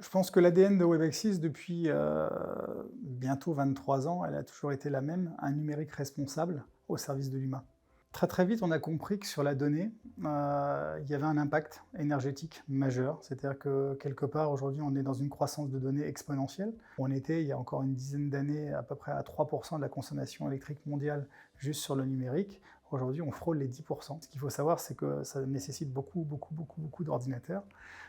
Je pense que l'ADN de Webexis depuis, bientôt 23 ans, elle a toujours été la même, un numérique responsable au service de l'humain. Très, très vite, on a compris que sur la donnée, il y avait un impact énergétique majeur. C'est-à-dire que quelque part, aujourd'hui, on est dans une croissance de données exponentielle. On était, il y a encore une dizaine d'années, à peu près à 3 de la consommation électrique mondiale juste sur le numérique. Aujourd'hui, on frôle les 10 Ce qu'il faut savoir, c'est que ça nécessite beaucoup d'ordinateurs.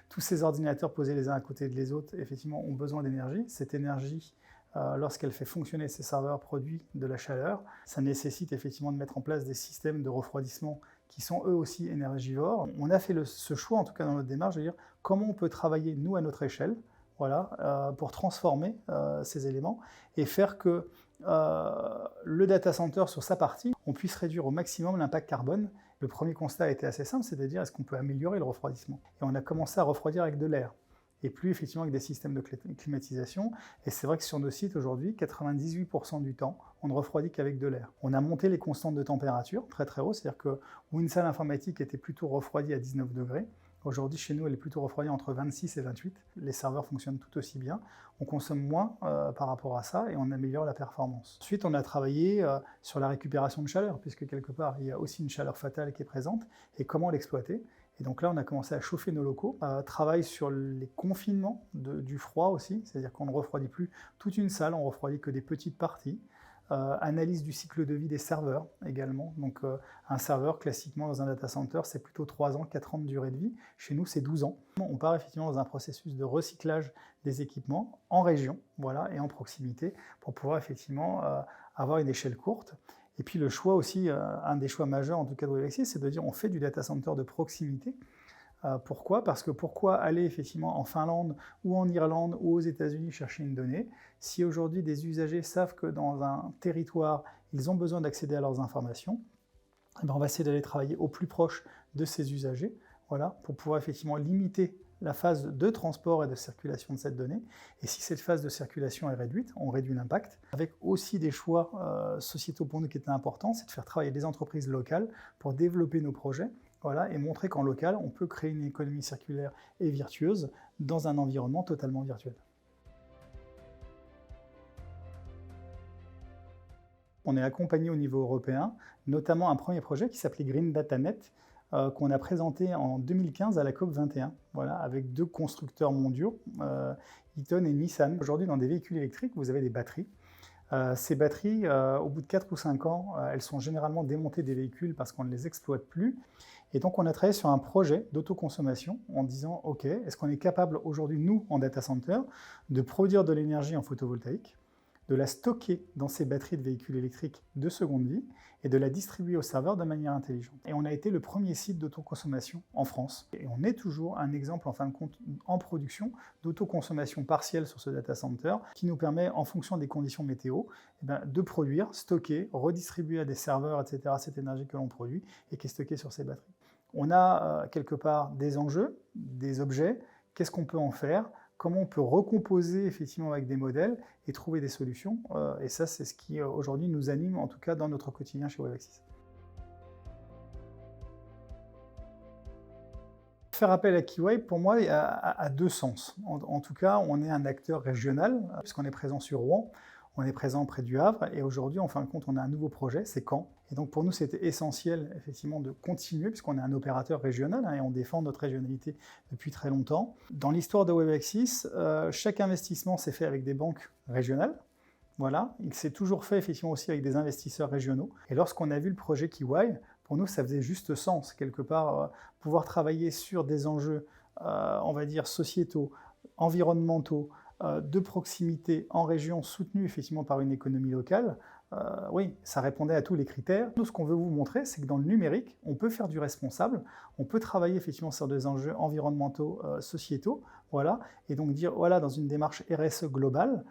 Tous ces ordinateurs posés les uns à côté de les autres, effectivement, ont besoin d'énergie. Cette énergie, lorsqu'elle fait fonctionner ces serveurs, produit de la chaleur. Ça nécessite effectivement de mettre en place des systèmes de refroidissement qui sont eux aussi énergivores. On a fait ce choix, en tout cas dans notre démarche, de dire comment on peut travailler, nous, à notre échelle, voilà, pour transformer ces éléments et faire que le data center, sur sa partie, on puisse réduire au maximum l'impact carbone. Le premier constat a été assez simple, c'est-à-dire est-ce qu'on peut améliorer le refroidissement? Et on a commencé à refroidir avec de l'air et plus effectivement avec des systèmes de climatisation. Et c'est vrai que sur nos sites aujourd'hui, 98% du temps, on ne refroidit qu'avec de l'air. On a monté les constantes de température très très haut, c'est-à-dire que où une salle informatique était plutôt refroidie à 19 degrés, aujourd'hui chez nous elle est plutôt refroidie entre 26 et 28. Les serveurs fonctionnent tout aussi bien, on consomme moins par rapport à ça et on améliore la performance. Ensuite on a travaillé sur la récupération de chaleur, puisque quelque part il y a aussi une chaleur fatale qui est présente, et comment l'exploiter. Et donc là, on a commencé à chauffer nos locaux, travail sur les confinements du froid aussi, c'est-à-dire qu'on ne refroidit plus toute une salle, on refroidit que des petites parties. Analyse du cycle de vie des serveurs également. Donc un serveur, classiquement dans un data center, c'est plutôt 3 ans, 4 ans de durée de vie. Chez nous, c'est 12 ans. On part effectivement dans un processus de recyclage des équipements en région, voilà, et en proximité, pour pouvoir effectivement avoir une échelle courte. Et puis le choix aussi, un des choix majeurs en tout cas de Webexis, c'est de dire on fait du data center de proximité. Pourquoi? Parce que pourquoi aller effectivement en Finlande ou en Irlande ou aux États-Unis chercher une donnée si aujourd'hui des usagers savent que dans un territoire, ils ont besoin d'accéder à leurs informations? Eh bien, on va essayer d'aller travailler au plus proche de ces usagers, voilà, pour pouvoir effectivement limiter la phase de transport et de circulation de cette donnée. Et si cette phase de circulation est réduite, on réduit l'impact. Avec aussi des choix sociétaux pour nous qui étaient importants, c'est de faire travailler des entreprises locales pour développer nos projets, voilà, et montrer qu'en local, on peut créer une économie circulaire et virtueuse dans un environnement totalement virtuel. On est accompagné au niveau européen, notamment un premier projet qui s'appelait Green DataNet, qu'on a présenté en 2015 à la COP 21, voilà, avec 2 constructeurs mondiaux, Eaton et Nissan. Aujourd'hui, dans des véhicules électriques, vous avez des batteries. Ces batteries, au bout de 4 ou 5 ans, elles sont généralement démontées des véhicules parce qu'on ne les exploite plus. Et donc, on a travaillé sur un projet d'autoconsommation en disant, OK, est-ce qu'on est capable aujourd'hui, nous, en data center, de produire de l'énergie en photovoltaïque, de la stocker dans ces batteries de véhicules électriques de seconde vie et de la distribuer au serveur de manière intelligente. Et on a été le premier site d'autoconsommation en France. Et on est toujours un exemple, en fin de compte, en production d'autoconsommation partielle sur ce data center qui nous permet, en fonction des conditions météo, de produire, stocker, redistribuer à des serveurs, etc., cette énergie que l'on produit et qui est stockée sur ces batteries. On a quelque part des enjeux, des objets, qu'est-ce qu'on peut en faire ? Comment on peut recomposer effectivement avec des modèles et trouver des solutions. Et ça, c'est ce qui aujourd'hui nous anime, en tout cas dans notre quotidien chez Webexis. Faire appel à Kiwai, pour moi, a 2 sens. En tout cas, on est un acteur régional, puisqu'on est présent sur Rouen, on est présent près du Havre, et aujourd'hui, en fin de compte, on a un nouveau projet, c'est Caen. Et donc pour nous, c'était essentiel, effectivement, de continuer, puisqu'on est un opérateur régional, et on défend notre régionalité depuis très longtemps. Dans l'histoire de Webexis, chaque investissement s'est fait avec des banques régionales. Voilà, il s'est toujours fait effectivement aussi avec des investisseurs régionaux. Et lorsqu'on a vu le projet Kiwai, pour nous, ça faisait juste sens, quelque part, pouvoir travailler sur des enjeux, on va dire, sociétaux, environnementaux, de proximité en région soutenue effectivement par une économie locale, oui, ça répondait à tous les critères. Nous, ce qu'on veut vous montrer, c'est que dans le numérique, on peut faire du responsable, on peut travailler effectivement sur des enjeux environnementaux, sociétaux, voilà, et donc dire, voilà, dans une démarche RSE globale,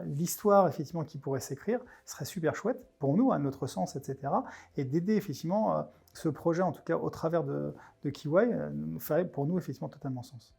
l'histoire effectivement qui pourrait s'écrire serait super chouette pour nous, à notre sens, etc., et d'aider effectivement ce projet, en tout cas au travers de Kiwai, ferait pour nous effectivement totalement sens.